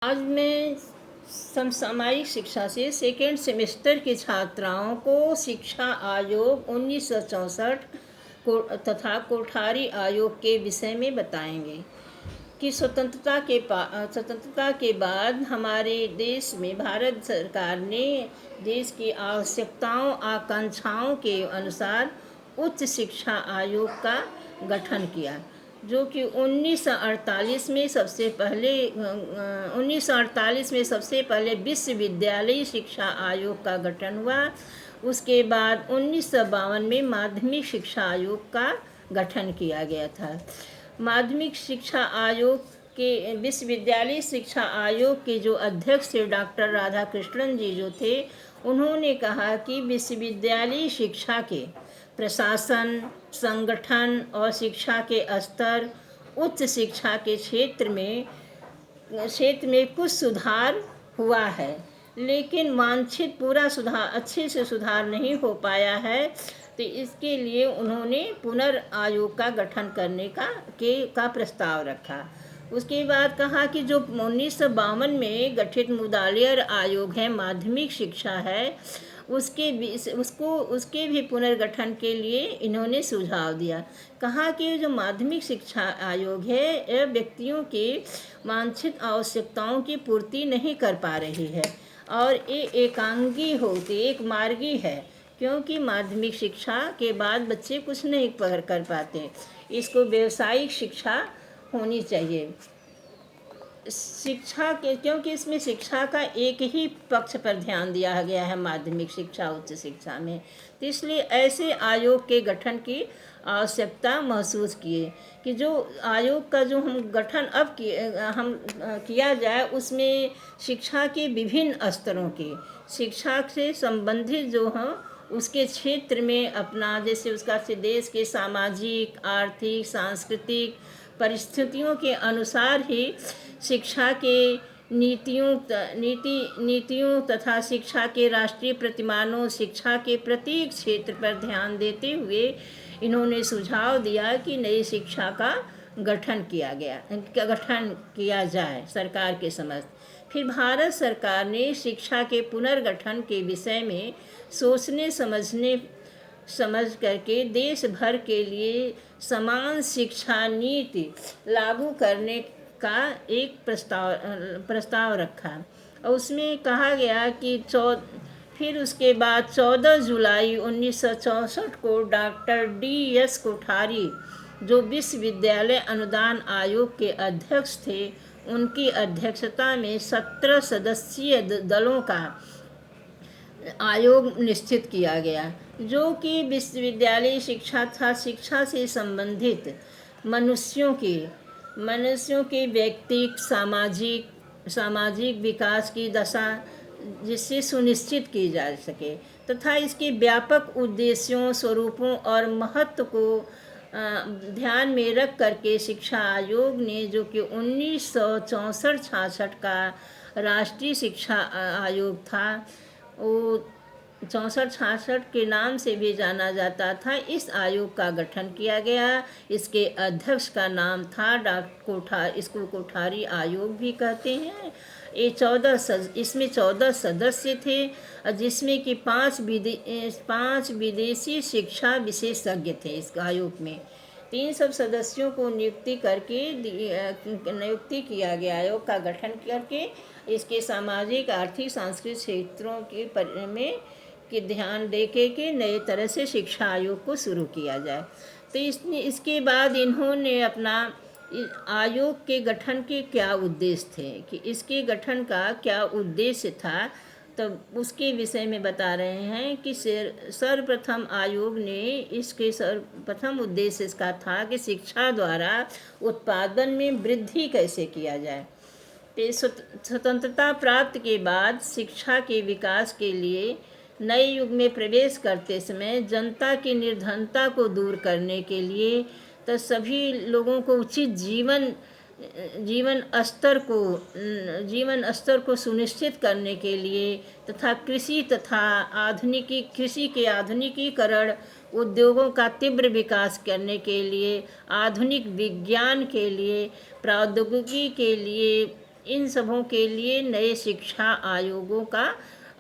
आज मैं समसामयिक शिक्षा से सेकेंड सेमेस्टर के छात्राओं को शिक्षा आयोग 1964 को तथा कोठारी आयोग के विषय में बताएंगे कि स्वतंत्रता के बाद हमारे देश में भारत सरकार ने देश की आवश्यकताओं आकांक्षाओं के अनुसार उच्च शिक्षा आयोग का गठन किया, जो कि 1948 में सबसे पहले विश्वविद्यालय शिक्षा आयोग का गठन हुआ। उसके बाद 1952 में माध्यमिक शिक्षा आयोग का गठन किया गया था। माध्यमिक शिक्षा आयोग के विश्वविद्यालय शिक्षा आयोग के जो अध्यक्ष थे डॉक्टर राधाकृष्णन जी जो थे, उन्होंने कहा कि विश्वविद्यालय शिक्षा के प्रशासन, संगठन और शिक्षा के स्तर, उच्च शिक्षा के क्षेत्र में कुछ सुधार हुआ है, लेकिन वांछित पूरा सुधार अच्छे से सुधार नहीं हो पाया है। तो इसके लिए उन्होंने पुनर्आयोग का गठन करने का प्रस्ताव रखा। उसके बाद कहा कि जो 1952 में गठित मुदालियर आयोग है, माध्यमिक शिक्षा है, उसके भी पुनर्गठन के लिए इन्होंने सुझाव दिया। कहा कि जो माध्यमिक शिक्षा आयोग है, यह व्यक्तियों के वांछित आवश्यकताओं की पूर्ति नहीं कर पा रही है और ये एक मार्गी है, क्योंकि माध्यमिक शिक्षा के बाद बच्चे कुछ नहीं कर पाते। इसको व्यावसायिक शिक्षा होनी चाहिए क्योंकि इसमें शिक्षा का एक ही पक्ष पर ध्यान दिया गया है माध्यमिक शिक्षा उच्च शिक्षा में। तो इसलिए ऐसे आयोग के गठन की आवश्यकता महसूस किए कि जो आयोग का जो हम गठन किया जाए, उसमें शिक्षा के विभिन्न स्तरों के शिक्षा से संबंधित जो हैं उसके क्षेत्र में अपना, जैसे उसका से देश के सामाजिक, आर्थिक, सांस्कृतिक परिस्थितियों के अनुसार ही शिक्षा के नीतियों तथा शिक्षा के राष्ट्रीय प्रतिमानों, शिक्षा के प्रत्येक क्षेत्र पर ध्यान देते हुए इन्होंने सुझाव दिया कि नई शिक्षा का गठन किया जाए सरकार के समक्ष। फिर भारत सरकार ने शिक्षा के पुनर्गठन के विषय में समझ करके देश भर के लिए समान शिक्षा नीति लागू करने का एक प्रस्ताव रखा और उसमें कहा गया कि फिर उसके बाद 14 जुलाई 1964 को डॉक्टर D.S. कोठारी, जो विश्वविद्यालय अनुदान आयोग के अध्यक्ष थे, उनकी अध्यक्षता में 17 सदस्यीय दलों का आयोग निश्चित किया गया, जो कि विश्वविद्यालय शिक्षा तथा शिक्षा से संबंधित मनुष्यों के व्यक्तिक सामाजिक विकास की दशा जिससे सुनिश्चित की जा सके तथा इसके व्यापक उद्देश्यों, स्वरूपों और महत्व को ध्यान में रख करके शिक्षा आयोग ने, जो कि 1964-66 का राष्ट्रीय शिक्षा आयोग था, वो 64-66 के नाम से भी जाना जाता था, इस आयोग का गठन किया गया। इसके अध्यक्ष का नाम था इसको कोठारी आयोग भी कहते हैं। ये इसमें 14 सदस्य थे, जिसमें कि 5 विदेशी शिक्षा विशेषज्ञ थे इस आयोग में। 3 सब सदस्यों को नियुक्ति किया गया, आयोग का गठन करके इसके सामाजिक, आर्थिक, सांस्कृतिक क्षेत्रों के ध्यान देके के नए तरह से शिक्षा आयोग को शुरू किया जाए। तो इसके बाद इन्होंने अपना आयोग के गठन के क्या उद्देश्य थे, कि इसके गठन का क्या उद्देश्य था, तो उसके विषय में बता रहे हैं कि सर्वप्रथम आयोग ने इसके सर्वप्रथम उद्देश्य इसका था कि शिक्षा द्वारा उत्पादन में वृद्धि कैसे किया जाए। स्वतंत्रता प्राप्त के बाद शिक्षा के विकास के लिए नए युग में प्रवेश करते समय जनता की निर्धनता को दूर करने के लिए, तो सभी लोगों को उचित जीवन स्तर को सुनिश्चित करने के लिए तथा कृषि के आधुनिकीकरण, उद्योगों का तीव्र विकास करने के लिए, आधुनिक विज्ञान के लिए, प्रौद्योगिकी के लिए इन सबों के लिए नए शिक्षा आयोगों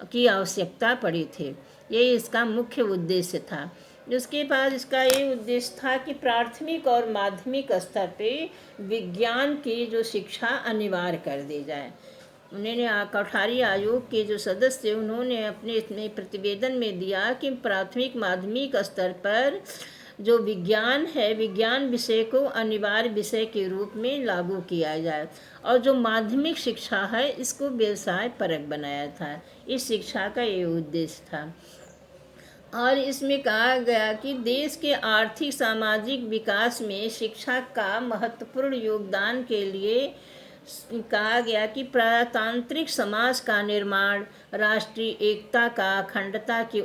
की आवश्यकता पड़ी थी। ये इसका मुख्य उद्देश्य था। उसके बाद इसका ये उद्देश्य था कि प्राथमिक और माध्यमिक स्तर पे विज्ञान की जो शिक्षा अनिवार्य कर दी जाए। उन्होंने कोठारी आयोग के जो सदस्य उन्होंने अपने इसमें प्रतिवेदन में दिया कि प्राथमिक माध्यमिक स्तर पर जो विज्ञान है, विज्ञान विषय को अनिवार्य विषय के रूप में लागू किया जाए और जो माध्यमिक शिक्षा है इसको व्यवसाय परक बनाया था। इस शिक्षा का ये उद्देश्य था। और इसमें कहा गया कि देश के आर्थिक सामाजिक विकास में शिक्षा का महत्वपूर्ण योगदान के लिए कहा गया कि प्रजातांत्रिक समाज का निर्माण, राष्ट्रीय एकता का अखंडता की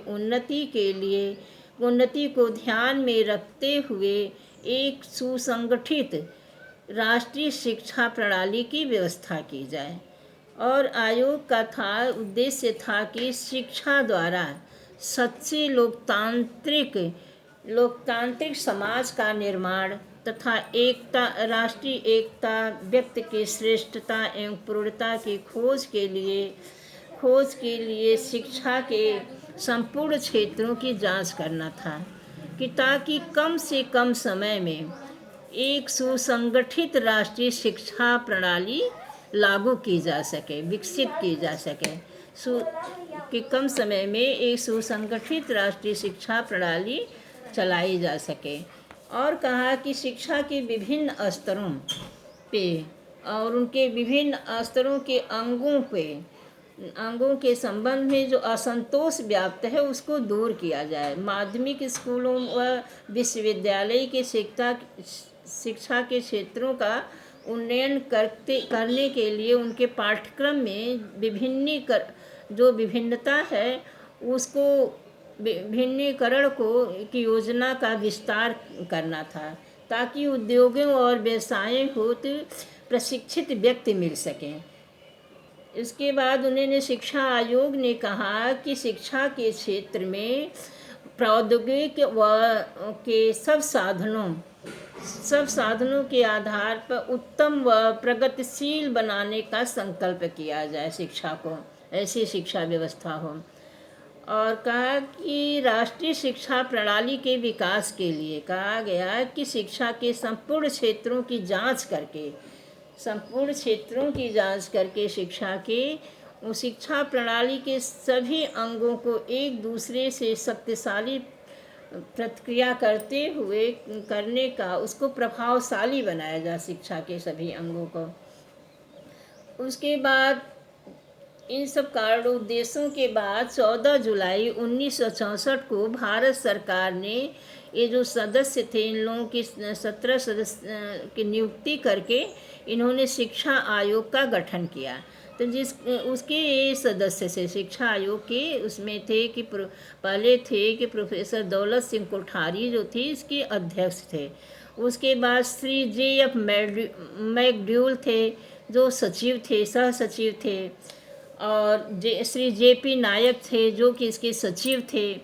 उन्नति को ध्यान में रखते हुए एक सुसंगठित राष्ट्रीय शिक्षा प्रणाली की व्यवस्था की जाए। और आयोग का उद्देश्य था कि शिक्षा द्वारा सच्चे लोकतांत्रिक समाज का निर्माण तथा राष्ट्रीय एकता, व्यक्ति की श्रेष्ठता एवं पूर्णता की खोज के लिए शिक्षा के संपूर्ण क्षेत्रों की जांच करना था कि ताकि कम से कम समय में एक सुसंगठित राष्ट्रीय शिक्षा प्रणाली लागू की जा सके, विकसित की जा सके, कि कम समय में एक सुसंगठित राष्ट्रीय शिक्षा प्रणाली चलाई जा सके। और कहा कि शिक्षा के विभिन्न स्तरों पे और उनके विभिन्न स्तरों के अंगों के संबंध में जो असंतोष व्याप्त है उसको दूर किया जाए। माध्यमिक स्कूलों व विश्वविद्यालय के शिक्षा के क्षेत्रों का उन्नयन करने के लिए उनके पाठ्यक्रम में जो विभिन्नता है उसको विभिन्नीकरण की योजना का विस्तार करना था ताकि उद्योगों और व्यवसायों को प्रशिक्षित व्यक्ति मिल सकें। इसके बाद उन्होंने शिक्षा आयोग ने कहा कि शिक्षा के क्षेत्र में प्रौद्योगिकी के सब साधनों के आधार पर उत्तम व प्रगतिशील बनाने का संकल्प किया जाए शिक्षा को, ऐसी शिक्षा व्यवस्था हो। और कहा कि राष्ट्रीय शिक्षा प्रणाली के विकास के लिए कहा गया कि शिक्षा के संपूर्ण क्षेत्रों की जांच करके शिक्षा प्रणाली के सभी अंगों को एक दूसरे से शक्तिशाली प्रतिक्रिया करने का उसको प्रभावशाली बनाया जा शिक्षा के सभी अंगों को। उसके बाद इन सब कारण उद्देश्यों के बाद 14 जुलाई 1964 को भारत सरकार ने ये जो सदस्य थे इन लोगों की 17 सदस्य की नियुक्ति करके इन्होंने शिक्षा आयोग का गठन किया। तो उसके ये सदस्य से शिक्षा आयोग के उसमें थे कि पहले थे कि प्रोफेसर दौलत सिंह कोठारी जो थे इसके अध्यक्ष थे। उसके बाद श्री J.F. मैकड्यूल थे जो सह सचिव थे और श्री J.P. नायक थे जो कि इसके सचिव थे।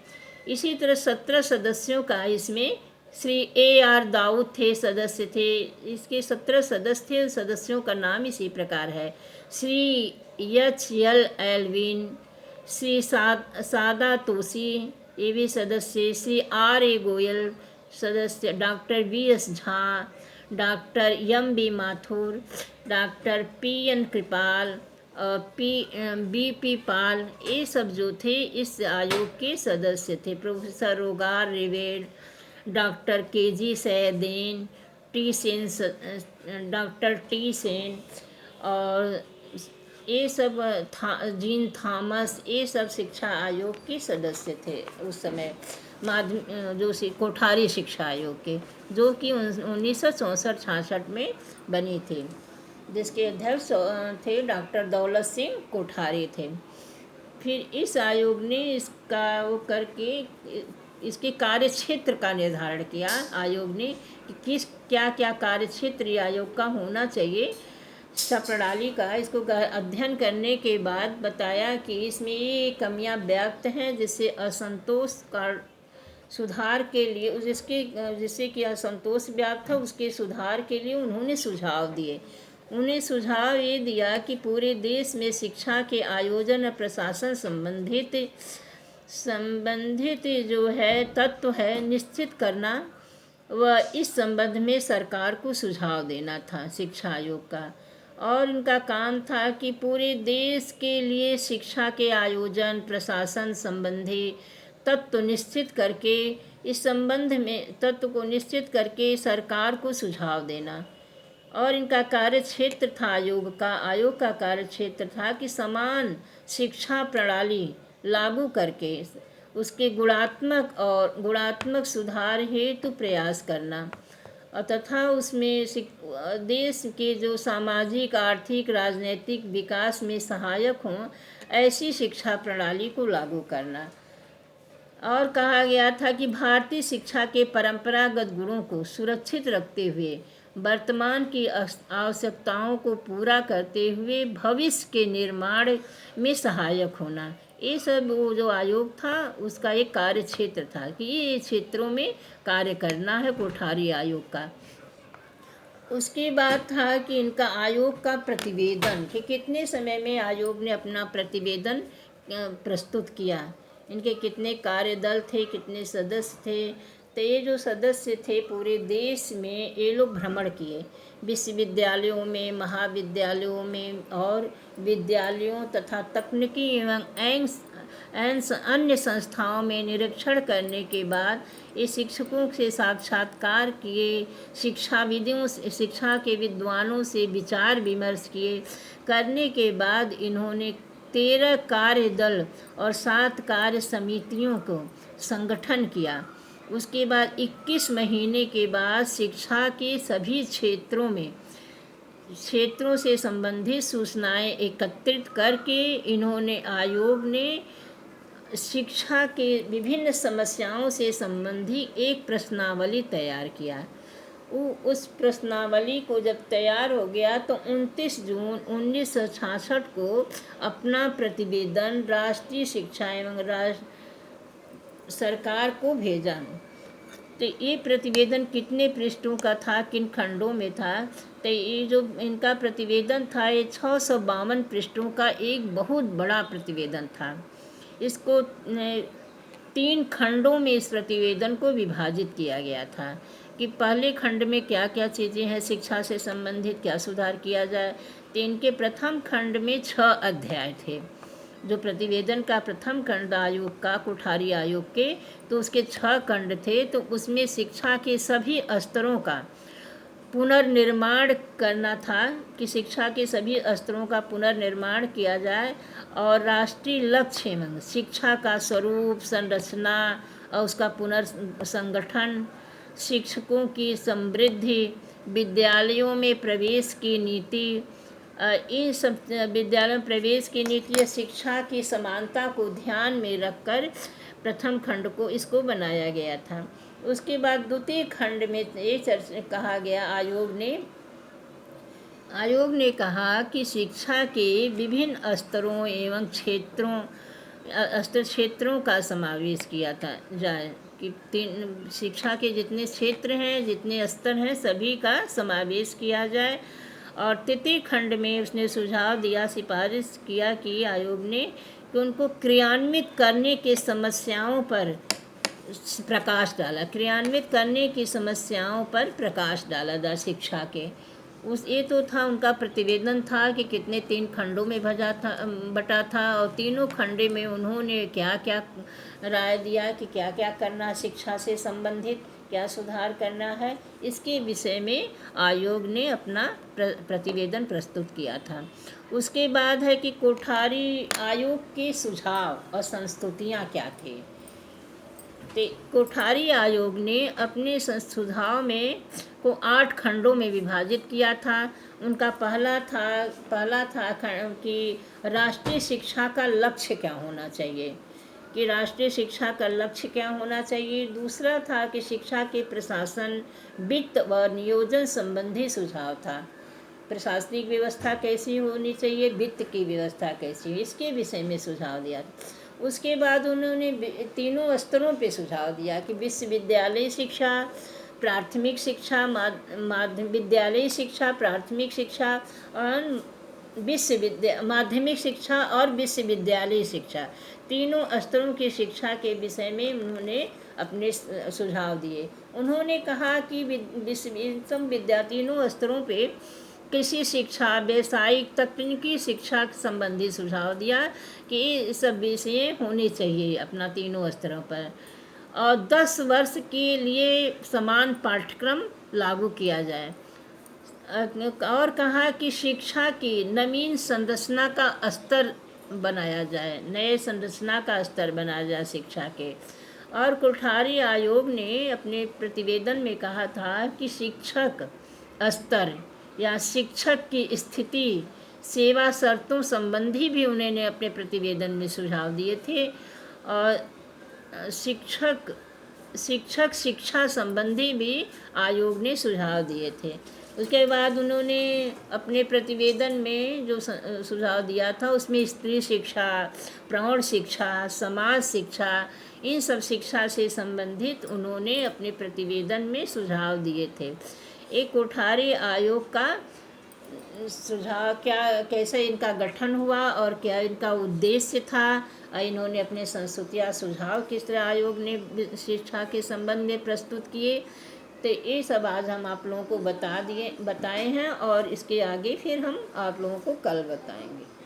इसी तरह 17 सदस्यों का इसमें श्री A.R. दाऊद थे सदस्य थे। इसके 17 सदस्य थे। सदस्यों का नाम इसी प्रकार है: श्री H.L. एल्विन, श्री सादा तोसी ये भी सदस्य, श्री R.A. गोयल सदस्य, doctor V.S. Jha, doctor M.B. Mathur, doctor P.N. कृपाल और B.P. पाल, ये सब जो थे इस आयोग के सदस्य थे। Professor Roger Revelle, doctor K.G. Saiyidain, doctor T. Sen और ये सब जीन थॉमस, ये सब शिक्षा आयोग के सदस्य थे उस समय जो कोठारी शिक्षा आयोग के, जो कि 1964-66 में बनी थी, जिसके अध्यक्ष थे डॉक्टर दौलत सिंह कोठारी थे। फिर इस आयोग ने इसका वो करके इसके कार्यक्षेत्र का निर्धारण किया। आयोग ने कि क्या कार्यक्षेत्र आयोग का होना चाहिए शिक्षा प्रणाली का। इसको अध्ययन करने के बाद बताया कि इसमें ये कमियां व्यक्त हैं जिससे असंतोष का सुधार के लिए जिससे कि असंतोष व्याप्त था उसके सुधार के लिए उन्होंने सुझाव दिए। उन्हें सुझाव ये दिया कि पूरे देश में शिक्षा के आयोजन और प्रशासन संबंधित जो है तत्व है निश्चित करना व इस संबंध में सरकार को सुझाव देना था शिक्षा आयोग का। और इनका काम था कि पूरे देश के लिए शिक्षा के आयोजन प्रशासन संबंधी तत्व निश्चित करके इस संबंध में तत्व को निश्चित करके सरकार को सुझाव देना। और इनका कार्य क्षेत्र था आयोग का कार्य क्षेत्र था कि समान शिक्षा प्रणाली लागू करके उसके गुणात्मक सुधार हेतु प्रयास करना और तथा उसमें देश के जो सामाजिक आर्थिक राजनीतिक विकास में सहायक हों ऐसी शिक्षा प्रणाली को लागू करना। और कहा गया था कि भारतीय शिक्षा के परंपरागत गुणों को सुरक्षित रखते हुए वर्तमान की आवश्यकताओं को पूरा करते हुए भविष्य के निर्माण में सहायक होना। ये सब वो जो आयोग था उसका एक कार्य क्षेत्र था कि ये क्षेत्रों में कार्य करना है कोठारी आयोग का। उसके बाद था कि इनका आयोग का प्रतिवेदन कि कितने समय में आयोग ने अपना प्रतिवेदन प्रस्तुत किया, इनके कितने कार्यदल थे, कितने सदस्य थे। तो ये जो सदस्य थे पूरे देश में ये लोग भ्रमण किए, विश्वविद्यालयों में, महाविद्यालयों में और विद्यालयों तथा तकनीकी एवं अन्य संस्थाओं में निरीक्षण करने के बाद ये शिक्षकों से साक्षात्कार किए, शिक्षा के विद्वानों से विचार विमर्श किए। करने के बाद इन्होंने 13 कार्य दल और 7 कार्य समितियों को संगठन किया। उसके बाद 21 महीने के बाद शिक्षा के सभी क्षेत्रों से संबंधित सूचनाएं एकत्रित करके इन्होंने आयोग ने शिक्षा के विभिन्न समस्याओं से संबंधी एक प्रश्नावली तैयार किया। उस प्रश्नावली को जब तैयार हो गया तो 29 जून 1966 को अपना प्रतिवेदन राष्ट्रीय शिक्षा एवं सरकार को भेजा। तो ये प्रतिवेदन कितने पृष्ठों का था, किन खंडों में था? तो ये जो इनका प्रतिवेदन था ये 652 पृष्ठों का एक बहुत बड़ा प्रतिवेदन था। इसको 3 खंडों में इस प्रतिवेदन को विभाजित किया गया था कि पहले खंड में क्या क्या चीज़ें हैं शिक्षा से संबंधित, क्या सुधार किया जाए। तो इनके प्रथम खंड में 6 अध्याय थे। जो प्रतिवेदन का प्रथम खंड आयोग का कोठारी आयोग के, तो उसके 6 खंड थे। तो उसमें शिक्षा के सभी स्तरों का पुनर्निर्माण करना था कि शिक्षा के सभी स्तरों का पुनर्निर्माण किया जाए और राष्ट्रीय लक्ष्य एवं शिक्षा का स्वरूप, संरचना और उसका पुनर्संगठन, शिक्षकों की समृद्धि, विद्यालयों में प्रवेश की नीति, इन सब विद्यालयों में प्रवेश की नीति या शिक्षा की समानता को ध्यान में रखकर प्रथम खंड को इसको बनाया गया था। उसके बाद द्वितीय खंड में ये कहा गया, आयोग ने कहा कि शिक्षा के विभिन्न स्तरों एवं क्षेत्रों का समावेश किया जाए कि शिक्षा के जितने क्षेत्र हैं, जितने स्तर हैं, सभी का समावेश किया जाए। और तृतीय खंड में उसने सुझाव दिया, सिफारिश किया कि आयोग ने कि उनको क्रियान्वित करने के समस्याओं पर प्रकाश डाला, क्रियान्वित करने की समस्याओं पर प्रकाश डाला था शिक्षा के। ये तो था उनका प्रतिवेदन था कि कितने 3 खंडों में बटा था और तीनों खंडे में उन्होंने क्या क्या राय दिया कि क्या क्या करना, शिक्षा से संबंधित क्या सुधार करना है, इसके विषय में आयोग ने अपना प्रतिवेदन प्रस्तुत किया था। उसके बाद है कि कोठारी आयोग के सुझाव और संस्तुतियाँ क्या थे। तो कोठारी आयोग ने अपने सुझाव में को 8 खंडों में विभाजित किया था। उनका पहला था कि राष्ट्रीय शिक्षा का लक्ष्य क्या होना चाहिए, कि राष्ट्रीय शिक्षा का लक्ष्य क्या होना चाहिए। दूसरा था कि शिक्षा के प्रशासन, वित्त व नियोजन संबंधी सुझाव था, प्रशासनिक व्यवस्था कैसी होनी चाहिए, वित्त की व्यवस्था कैसी है, इसके विषय में सुझाव दिया। उसके बाद उन्होंने तीनों स्तरों पे सुझाव दिया कि विश्वविद्यालय शिक्षा, प्राथमिक शिक्षा, माध्य विद्यालयी शिक्षा, प्राथमिक शिक्षा और माध्यमिक शिक्षा और विश्वविद्यालयी शिक्षा, तीनों स्तरों की शिक्षा के विषय में उन्होंने अपने सुझाव दिए। उन्होंने कहा कि तीनों स्तरों पे कृषि शिक्षा, व्यवसायिक, तकनीकी शिक्षा संबंधी सुझाव दिया कि सब विषय होने चाहिए अपना तीनों स्तरों पर, और 10 वर्ष के लिए समान पाठ्यक्रम लागू किया जाए। और कहा कि शिक्षा की नवीन संरचना का स्तर बनाया जाए, नए संरचना का स्तर बनाया जाए शिक्षा के। और कोठारी आयोग ने अपने प्रतिवेदन में कहा था कि शिक्षक स्तर या शिक्षक की स्थिति, सेवा शर्तों संबंधी भी उन्होंने अपने प्रतिवेदन में सुझाव दिए थे। और शिक्षक शिक्षा संबंधी भी आयोग ने सुझाव दिए थे। उसके बाद उन्होंने अपने प्रतिवेदन में जो सुझाव दिया था उसमें स्त्री शिक्षा, प्रौढ़ शिक्षा, समाज शिक्षा, इन सब शिक्षा से संबंधित उन्होंने अपने प्रतिवेदन में सुझाव दिए थे। एक कोठारी आयोग का सुझाव कैसे इनका गठन हुआ और क्या इनका उद्देश्य था, इन्होंने अपने संस्तुतियाँ सुझाव किस तरह आयोग ने शिक्षा के संबंध में प्रस्तुत किए, तो ये सब आज हम आप लोगों को बताए हैं, और इसके आगे फिर हम आप लोगों को कल बताएंगे।